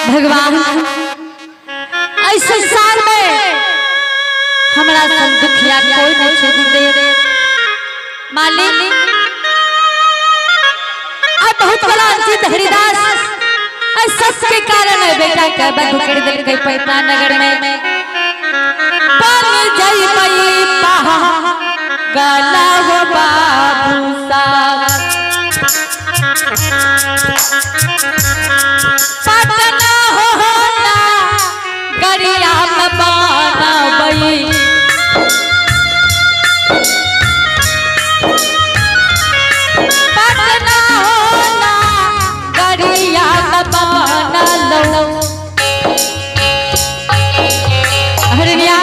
भगवान इस संसार में हमारा संग दुखिया कोई नहीं छोड़ दे मालिक। अब बहुत बड़ा जीत हरिदास सच के कारण है बेटा का बंधु कर दिल के पैता नगर में पानी जाई पई पहा गला हो बाबू साहब पटना हो होला गरिया बाना बई पटना होला गरिया बाना लो हरिया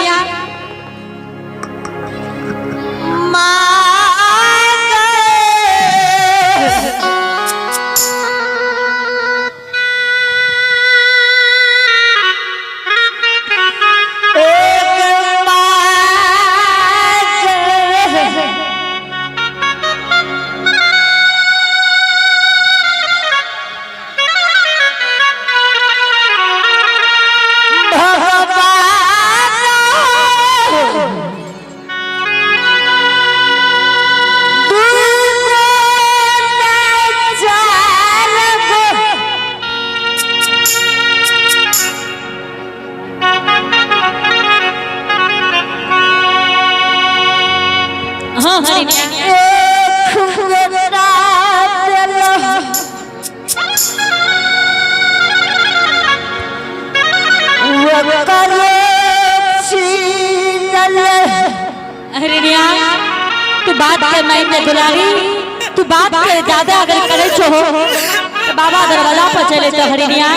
तू बात कर मैं दुलारी तू बात कर ज्यादा अगर करे छो तो बाबा दरवाजा पर चले तो हरिनिया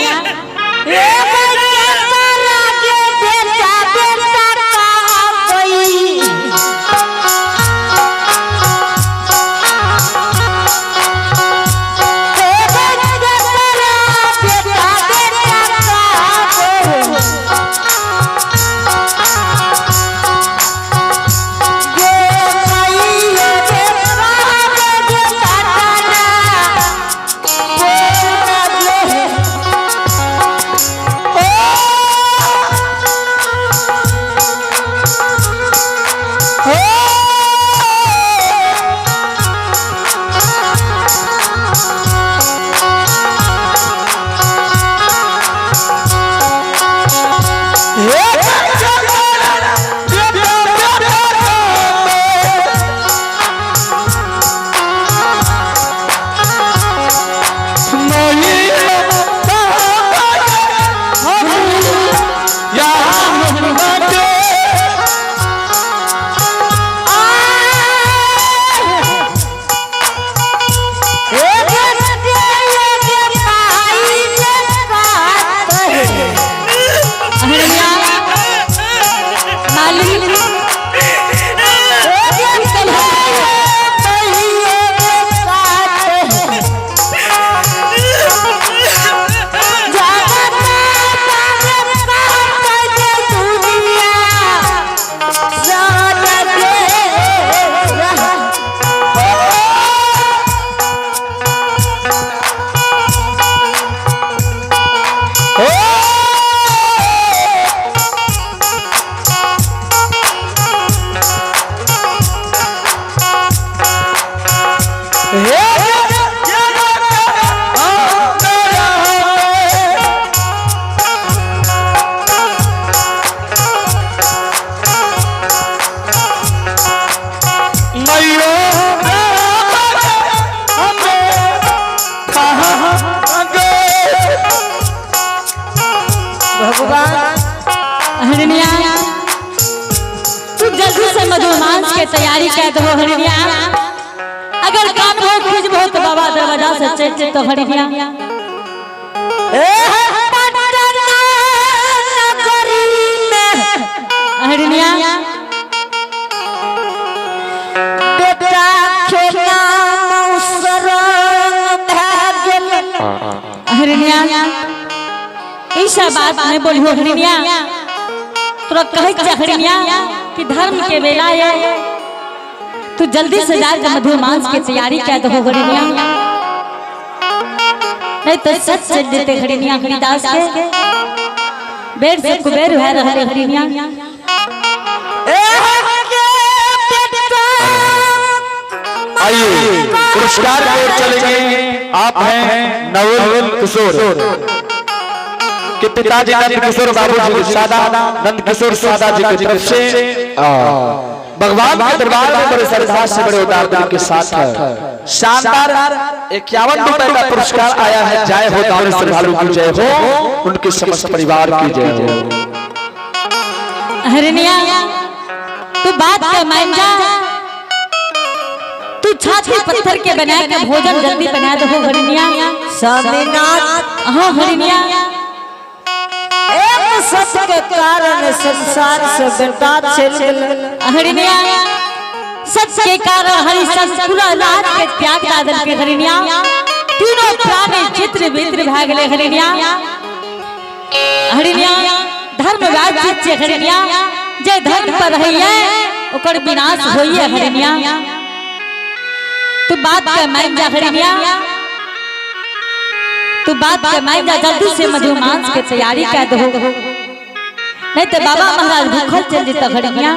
तू जल्दी से मधुमांस के तैयारी कर दो हरिया अगर काम हो खिज हो तो बाबा दरवाजा से चल तो हरिया हरिया बेटा खेला हरिया ऐसा बात नहीं बोलियो हरिया तोरा कहे हरिया कि धर्म के बेला है तू जल्दी से जाकर मधुमांस की तैयारी कर दो हरिया नहीं तो सच चल देते हरिनिया हरिदास के बेर से कुबेर है रहले हरिनिया। आइए पुरस्कार की ओर चलेंगे। आप हैं नवल किशोर के पिताजी नंद किशोर बाबू जी सादा नंद किशोर सादा जी की तरफ से भगवान के दरबार में बड़े श्रद्धा से बड़े उदार दिल के साथ शानदार 51 रुपए का पुरस्कार आया है। जय हो दान श्रद्धालु की जय हो, उनके समस्त परिवार की जय हो। हरिनिया तू बात का मान जा, तू छाती पत्थर के बना के भोजन जल्दी बना दो हरिनिया। स्वामीनाथ हाँ हरिनिया एक सत्य के कारण संसार से बर्बाद चल गए। हरिनिया सच के कारण हरिशंस पूरा रात के त्याग दादन के हरिनिया तीनों प्राणी चित्र वित्र भाग ले हरिनिया। हरिनिया धर्म राज्य से हरिनिया जे धर्म पर रहिए ओकर विनाश होइए हरिनिया। तू बात के मान जा हरिनिया, तू बात के मान जा, जल्दी से मधुमांस के तैयारी कर दो, नहीं तो बाबा महाराज भूखल चल जेता हरिनिया।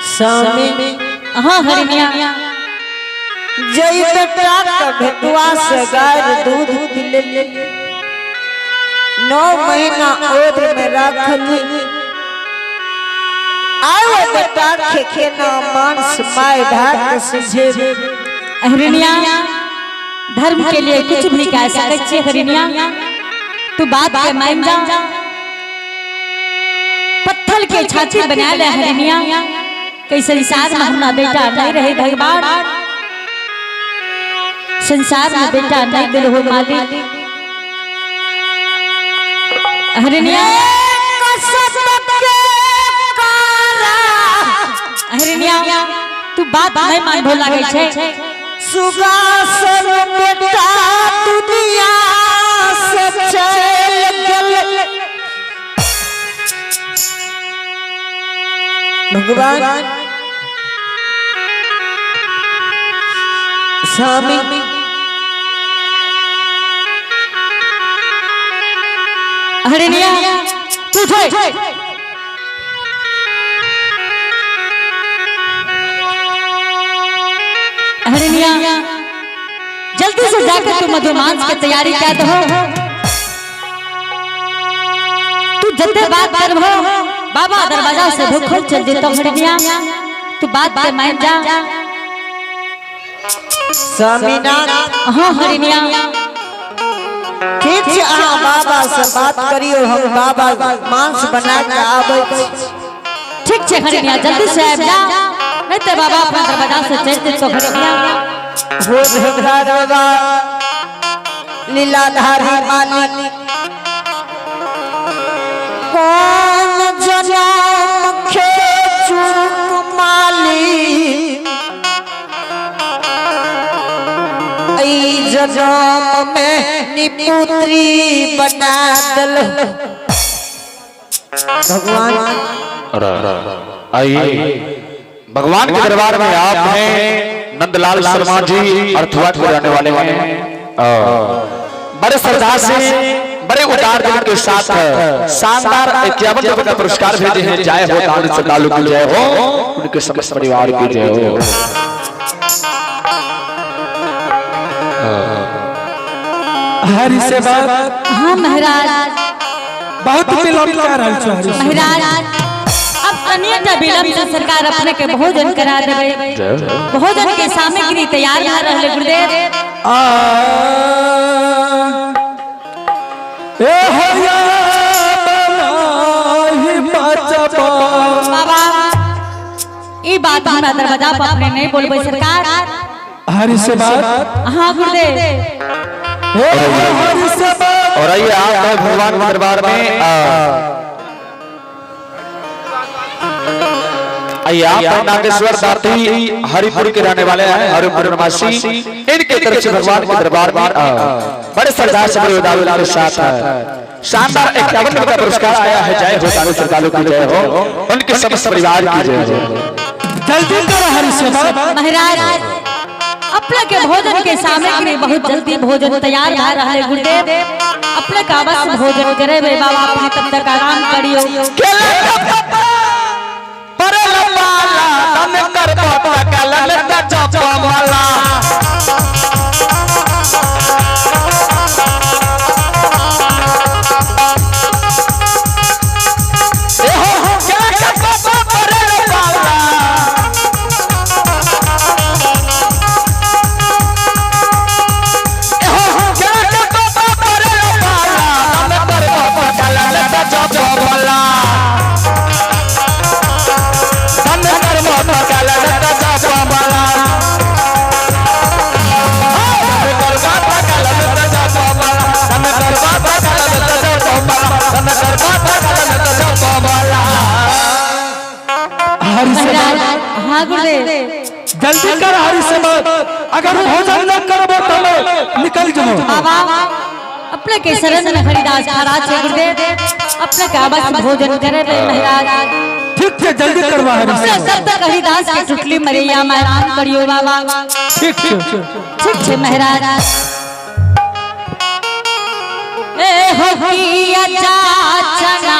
स्वामी हाँ हरिनिया जय बेटा का भेटुआ से गाय दूध पिले 9 महीना ओद में रखली। आयो बेटा खेखे ना मांस माय ढाक सुझे। हरिनिया धर्म के लिए कुछ भी कह सकते छे हरिनिया। तू बात के मान जा, पत्थर के छाती बना ले हरिनिया। कई संसार में अपना बेटा नहीं रहे भगवान, संसार में बेटा नहीं दिल हो मालिक। हरिनिया हरिनिया तू बात नहीं मान भूल लगे छे। सुगासन बेटा दुनिया से चल गए। भगवान स्वामी हरिनिया तू हरिनिया जल्दी से जाकर तू मधुमांस की तैयारी कर दो। तू जल्दी बात कर बाबा दरवाजा से भूखल चल देता हरिनिया। तू बात पे मान जा। स्वामीनाथ हाँ हरिनिया ठीक है, अहाँ बाबा से बात करियो, हम बाबा मांस बना के आबै। ठीक है हरिनिया जल्दी से आ जा, नहीं तो बाबा अपना दरवाजा से चल दे तो हरिनिया। हो धरवा लीलाधारी मालिक कौन जनम के चूक मालिक ऐ जनम में निपुत्री बना दल। भगवान आइए भगवान के दरबार में आप हैं नंदलाल शर्मा जी अर्थवाट को जाने वाले हैं। बड़े श्रद्धा से बड़े उदार दिल के साथ शानदार 51 रुपए का पुरस्कार भेजे हैं। जय हो दान श्रद्धालु की जय हो, उनके समस्त परिवार की जय हो। हरि से बात हाँ महाराज बहुत विलंब कर रहल छ हरि से। महाराज अब अनेक विलंब से सरकार अपने के भोजन करा देवे। भोजन के सामग्री तैयार कर रहले गुरुदेव। ए होया बनाहि बचबा बाबा ई बात हमरा दरवाजा पर अपने नहीं बोलबे सरकार। हरि से बात हाँ गुरुदेव हरि से बात। और आइए आप हैं भगवान के दरबार में आइए आप हैं नागेश्वर दाती हरिपुर के रहने वाले हैं, हरिपुर निवासी। इनके तरफ से भगवान के दरबार में बड़े श्रद्धा से बड़े उदार के साथ शानदार 51 रुपए का पुरस्कार आया है। जय हो दानू श्रद्धालु की जय हो, उनके समस्त परिवार की जय हो। जल्दी करो हरि से बात। महाराज अब अपने के भोजन के सामग्री बहुत जल्दी भोजन तैयार भा रहा है गुरुदेव। अपने का बस भोजन करे बे बाबा, अपने तब तक आराम करियो। हाँ गुरुदेव, जल्दी कर हरि से बात। अगर भोजन न करबो तो मैं निकल जाऊं। बाबा अपने के शरण में हरिदास महाराज है गुरुदेव। अपने का बस भोजन करे बे महाराज। ठीक है, जल्दी करवा हरि से। तब तक हरिदास की टुटली मरैया में आराम करियो बाबा। ठीक है, ठीक है महाराज। ए हो किया चाचना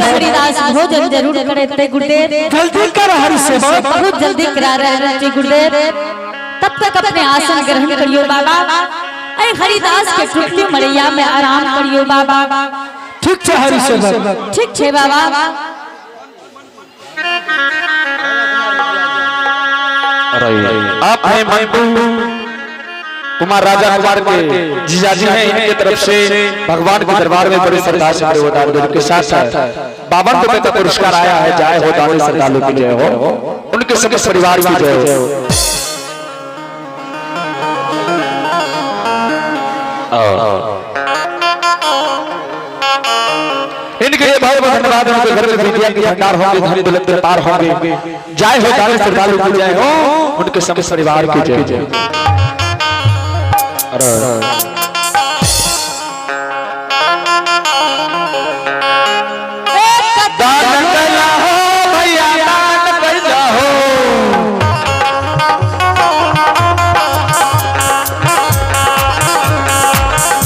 हरिदास भोजन जरूर करे थे गुरुदेव। जल्दी कर हरि से बात। बहुत जल्दी करा रहे थे गुरुदेव। तब तक अपने आसन ग्रहण करियो बाबा। अरे हरिदास के टुटली मरैया में आराम करियो बाबा। ठीक है हरि से बात। ठीक है बाबा। आप हैं मंटू कुमार राजा कुमार के जीजाजी हैं। इनके तरफ से भगवान के दरबार में बड़ी श्रद्धा से प्रदान के साथ साथ 52 रुपए का पुरस्कार आया है। जय हो दानी श्रद्धालु की जय हो, उनके सभी परिवार की जय हो। इनके लिए बहुत बहुत धन्यवाद। उनके घर में विद्या के भंडार होंगे, धनी दौलत के पार होंगे। जय हो जाने श्रद्धालु की जय हो, उनके समस्त परिवार की जय जय। दान कला हो भैया, दान कला हो,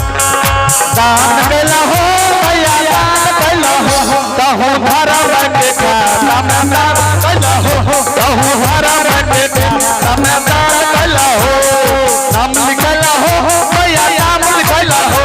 दान कला हो भैया, दान कला हो, कहूँ भरा बटे का समदार कला हो, कहूँ भरा बटे का समदार कला हो, नाम निकला हो भैया, नाम निकला हो,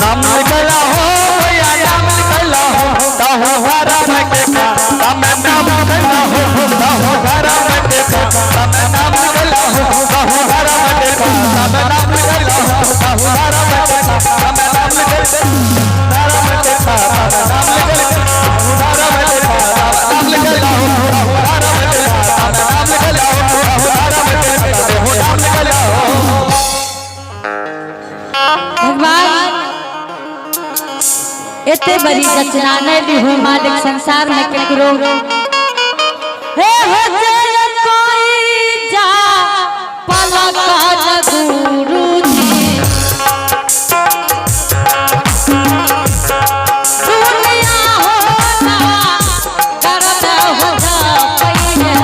नाम निकला हो भैया, नाम निकला हो, कहूँ भरा बटे का समदार कला हो, कहूँ भरा बटे का समदार कला हो, कहूँ भरा बटे का समदार कला हो, कहूँ भरा बटे का समदार कला भगवान इतने बड़ी रचना नहीं दी हुई मालिक संसार में केकरो हे हो जय कोई जा पलक गुरु जी दुनिया हो ना करत हो जा पइए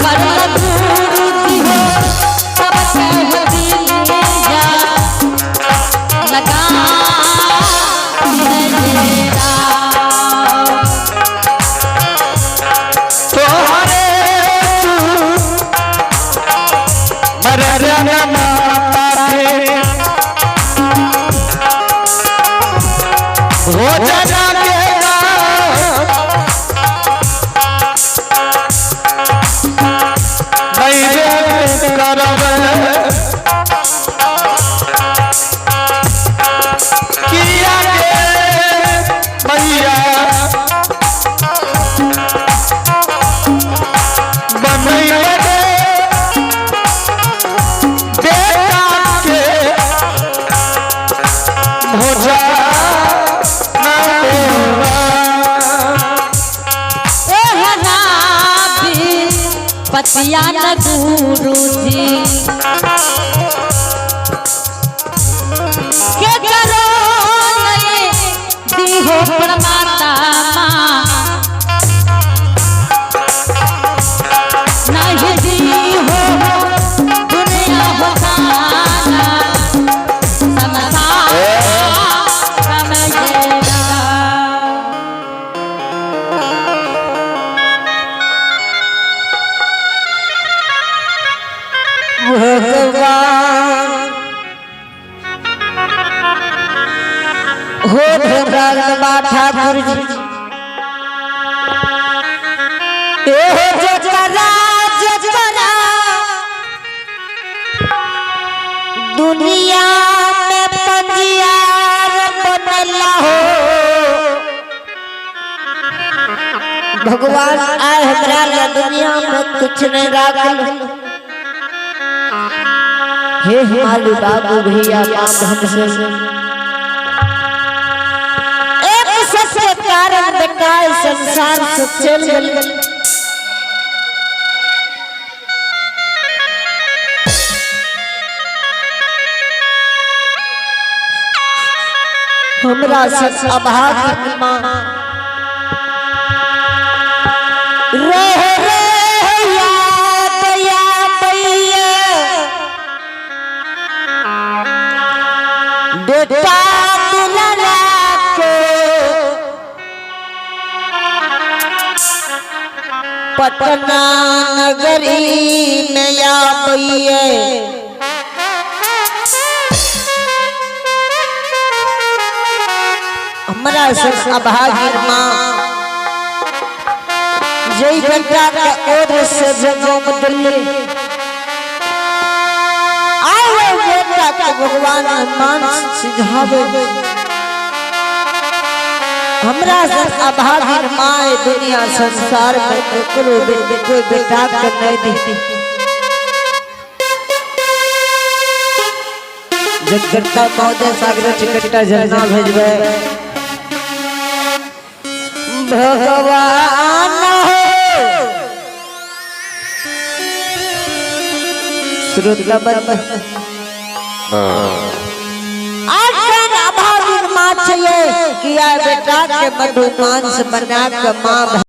परम गुरु जी हो सबके हो दिन जा लगा पतिया न गुरु जी के करो नहीं दी हो प्रमाता नहीं दी हो दुनिया हो खाना समझा समझेगा हो भगवान ठाकुर जी ए जगरा जगरा दुनिया में पंजियार बनला हो भगवान आए हमरा दुनिया में कुछ नहीं राखल हे मालू बाबू भैया काम हमसे सबसे कारण बेकार संसार से चल गए हमरा से अभागी मां रह याद या बेटा दुलारा के पटना नगरी में या हमरा से अभागी मां जय बेटा का ओर से जगम दिल्ली आए बेटा का भगवान मान सिझावे हमरा सन अभागिन माए दुनिया संसार में करो कोई बेटा के नहीं दी जगता मौजे सागर टिकटा जलना भेजबे भगवान हो श्रोता बंद आसन अभागिन माँ चाहिए किया बेटा के मधु मांस बना के माँ